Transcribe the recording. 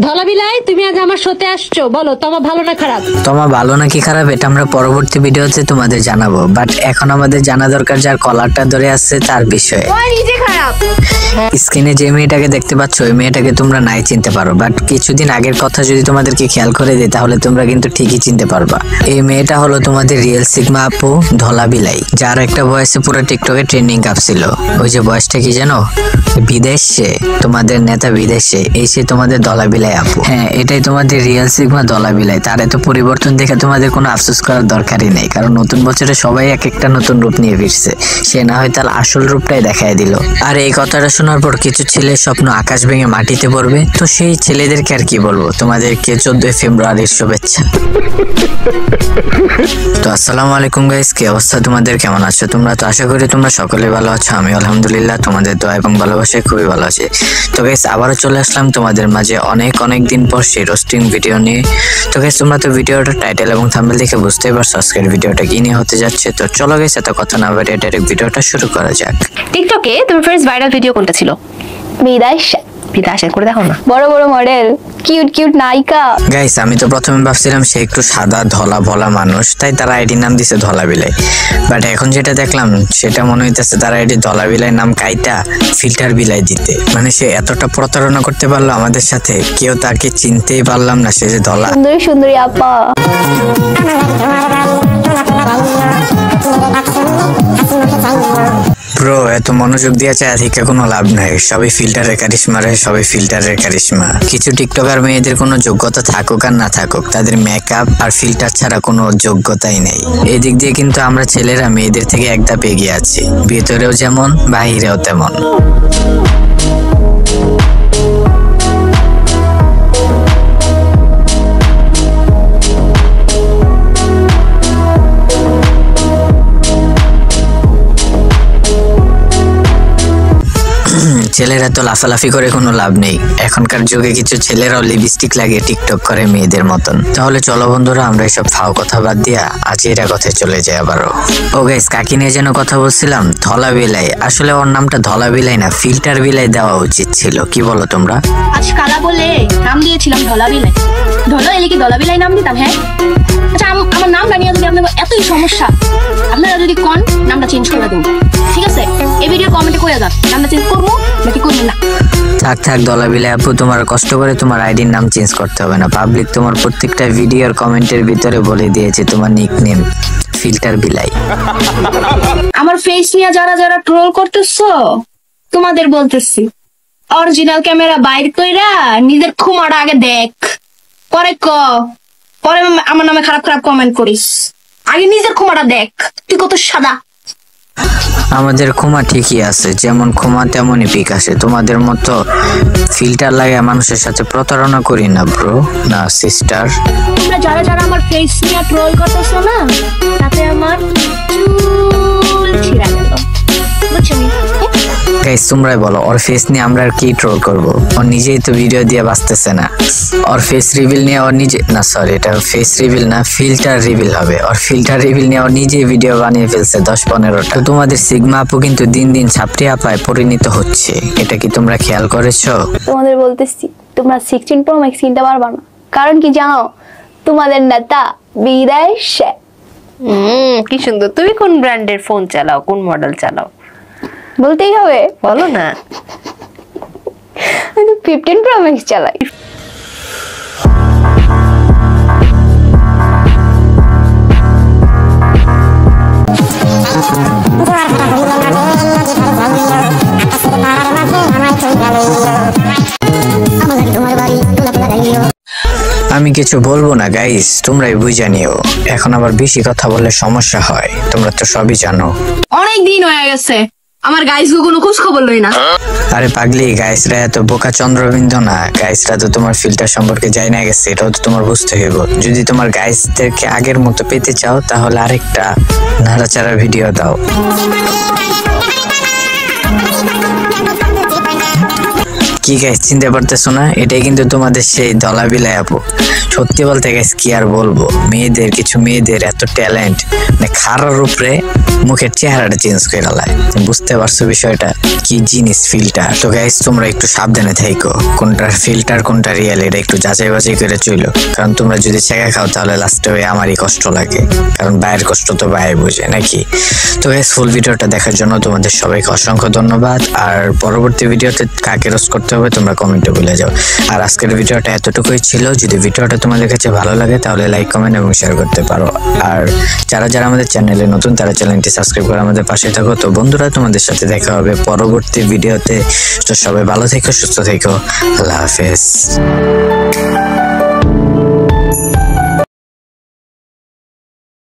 ধলা বিলাই, তুমি আজ আমার সাথে আসছো, বলো তোমার ভালো না খারাপ? তোমার ভালো নাকি খারাপ এটা আমরা পরবর্তী ভিডিওতে তোমাদের জানাবো, বাট এখন আমাদের জানা দরকার যার কলারটা ধরে আসছে তার বিষয়ে। স্ক্রিনে যে মেয়েটাকে দেখতে পাচ্ছ ওই মেয়েটাকে তোমরা নাই চিনতে পারো, বাট কিছুদিন আগের কথা যদি তোমাদেরকে খেয়াল করে দিই তাহলে তোমরা কিন্তু ঠিকই চিনতে পারবা। এই মেয়েটা হলো তোমাদের রিয়েল সিগমা আপু ধলা বিলাই, যার একটা বয়সে পুরো টিকটকে ট্রেন্ডিং কাঁপছিল। ওই যে বয়সটা কি জানো? বিদেশে, তোমাদের নেতা বিদেশে, এই সে তোমাদের ধলা বিলাই আপু। হ্যাঁ, এটাই তোমাদের রিয়েল সিগমা ধলা বিলাই। তার এত পরিবর্তন দেখে তোমাদের কোনো আফসোস করার দরকারই নেই, কারণ নতুন বছরে সবাই এক একটা নতুন রূপ নিয়ে ফিরছে। সে না হয় তার আসল রূপটাই দেখায় দিল। আর এই কথাটা শোনার পর কিছু ছেলের স্বপ্ন আকাশ ভেঙে মাটিতে পড়বে। তো সেই ছেলেদেরকে আর কি বলবো, তোমাদেরকে 14 ফেব্রুয়ারির শুভেচ্ছা। তো আসসালামু আলাইকুম গাইস, কি অবস্থা তোমাদের, কেমন আছো তোমরা? তো আশা করি তোমরা সকলে ভালো আছো। আমি আলহামদুলিল্লাহ তোমাদের দোয়া এবং ভালোবাসায় খুবই ভালো আছি। তো গাইস আবারও চলে আসলাম তোমাদের মাঝে অনেক দিন পর সেই রোস্টিং ভিডিও নিয়ে। তো গাইস তোমরা তো ভিডিওটা টাইটেল এবং থাম্বনেল দেখে বুঝতেই পারছো আজকের ভিডিওটা কি নিয়ে হতে যাচ্ছে। তো চলো গাইস এত কথা না বাড়িয়ে ডাইরেক্ট ভিডিওটা শুরু করা যাক। টিকটকে তোমার ফার্স্ট ভাইরাল ভিডিও কোনটা ছিল? বিদাশ করে দেখো না, বড় বড় মডেল, কিউট নায়িকা। গাইস আমি তো প্রথমে ভাবছিলাম সে একটু সাদা ধলা ভলা মানুষ, তাই তার আইডি নাম দিছে ধলা বিলাই। বাট এখন যেটা দেখলাম সেটা মনে হইতেছে তার আইডি ধলা বিলাই নাম কাইটা ফিল্টার বিলাই দিতে। মানে সে এতটা প্রতারণা করতে পারলো আমাদের সাথে, কেউ তাকে চিনতেই পারলাম না সে যে ধলা। সুন্দরী আপা। ব্রো এত মনোযোগ দিয়ে চায় থেকে কোনো লাভ নাই, সবই ফিল্টারের কারিশমা রে, সবই ফিল্টারের কারিশমা। কিছু টিকটকার মেয়েদের কোনো যোগ্যতা থাকুক আর না থাকুক, তাদের মেকআপ আর ফিল্টার ছাড়া কোনো যোগ্যতাই নেই। এদিক দিয়ে কিন্তু আমরা ছেলেরা মেয়েদের থেকে এক ধাপ এগিয়ে আছি, ভিতরেও যেমন বাহিরেও তেমন। ছেলেরা তো লাফালাফি করে কোনো লাভ নেই, এখনকার যুগে কিছু ছেলেরাও লিপস্টিক লাগিয়ে টিকটক করে মেয়েদের মতন। তাহলে চলো বন্ধুরা আমরা এইসব ফাও কথা বাদ দিয়া আজ এরা কথায় চলে যাই আবারও। ও গাইস কাকি নিয়ে যেন কথা বলছিলাম, ধলা বিলাই। আসলে ওর নামটা ধলা বিলাই না ফিল্টার বিলাই দেওয়া উচিত ছিল, কি বলো তোমরা? আজ কালা বলে নাম দিয়েছিলাম ধলা বিলাই। ধলা এলে কি ধলা বিলাই নাম দিতাম? হ্যাঁ আচ্ছা, আমার নামটা নিয়ে যদি আপনাদের এতই সমস্যা, আপনারা যদি কোন নামটা চেঞ্জ করে দেন, ঠিক আছে? এই ভিডিও কমেন্টে করে দাও নামটা চেঞ্জ করবো নাকি করবো না। থাক ধলা বিলাই আপু, তোমার কষ্ট করে তোমার আইডির নাম চেঞ্জ করতে হবে না। পাবলিক তোমার প্রত্যেকটা ভিডিওর কমেন্টের ভিতরে বলে দিয়েছে তোমার নিকনেম ফিল্টার বিলাই। আমার ফেস নিয়ে যারা ট্রোল করতেছো তোমাদের বলতেছি, অরিজিনাল ক্যামেরা বাইর কইরা নিজের খুমাটা আগে দেখ, পরে আমার নামে খারাপ কমেন্ট করিস। আগে নিজের খুমাটা দেখ, তুই কত সাদা। আমাদের ক্ষমা ঠিকই আছে, যেমন ক্ষমা তেমনই পিক আসে। তোমাদের মতো ফিল্টার লাগিয়ে মানুষের সাথে প্রতারণা করি না ব্রো, না সিস্টার। তোমরা যারা আমার ফেস নিয়ে ট্রোল করতেছো না, তাতে আমার চুল ছিঁড়া গেল, বুঝছো? গাইস তোমরাই বলো ওর ফেস নিয়ে আমরা আর কি ট্রোল করব? ও নিজেই তো ভিডিও দিয়ে বাঁচতেছে না। ওর ফেস রিভিল নিয়ে ওর নিজে, না সরি এটা ফেস রিভিল না ফিল্টার রিভিল হবে। ওর ফিল্টার রিভিল নিয়ে ওর নিজেই ভিডিও বানিয়ে ফেলছে 10-15টা। তো তোমাদের সিগমা আপু কিন্তু দিন ছাপড়ি আপায় পরিণত হচ্ছে, এটা কি তোমরা খেয়াল করেছো? তোমাদের বলতেছি তোমরা 16 Pro Max কিনতে পারবা না, কারণ কি জানো? তোমাদের নেতা বিদেশে। কি সুন্দর। তুমি কোন ব্র্যান্ডের ফোন চালাও, কোন মডেল চালাও? বলতেই হবে, বলো না। আমি 15 Pro Max চালাই। আমি কিছু বলবো না গাইস, তোমরাই বুঝে নিও। এখন আবার বেশি কথা বললে সমস্যা হয়, তোমরা তো সবই জানো। অনেক দিন হয়ে গেছে আমার গাইস কোনো খোঁজ খবর লই না। আরে পাগলি, গাইসরা এত বোকা চন্দ্রবিন্দু না। গাইসরা তো তোমার ফিল্টার সম্পর্কে জানি না গেছে, এটাও তো তোমার বুঝতে হইব। যদি তোমার গাইসদেরকে আগের মতো পেতে চাও তাহলে আরেকটা নাড়াচাড়া ভিডিও দাও। কি গাইস চিনতে পারতেছো না? এটাই কিন্তু তোমাদের সেই ধলা বিলাই আপু। সত্যি বলতে গেছে কি আর বলবো, কিছু মেয়েদের এত ট্যালেন্ট, মানে খারার উপরে মুখের চেহারাটা চেঞ্জ করে লায়। তুমি বুঝতে পারছো বিষয়টা কি জিনিস ফিল্টার? তো গাইস তোমরা একটু সাবধানে থাইকো, কোনটা ফিল্টার কোনটা রিয়েল এটা একটু যাচাই বাছাই করে চইলো, কারণ তোমরা যদি ছেঁকা খাও তাহলে লাস্টে আমারই কষ্ট লাগে, কারণ বাইরের কষ্ট তো বাইরে বুঝে নাকি। তো গাইস ফুল ভিডিওটা দেখার জন্য তোমাদের সবাইকে অসংখ্য ধন্যবাদ। আর পরবর্তী ভিডিওতে কাকে রোস্ট করতে হবে তোমরা কমেন্টে বলে যাও। আর আজকের ভিডিওটা এতটুকুই ছিল। যদি ভিডিওটা তোমাদের কাছে ভালো লাগে তাহলে লাইক কমেন্ট এবং শেয়ার করতে পারো। আর যারা আমাদের চ্যানেলে নতুন তারা চ্যানেলটি সাবস্ক্রাইব করে আমাদের পাশে থাকো। তো বন্ধুরা তোমাদের সাথে দেখা হবে পরবর্তী ভিডিওতে। তো সবাই ভালো থেকো, সুস্থ থেকো, আল্লাহ হাফেজ।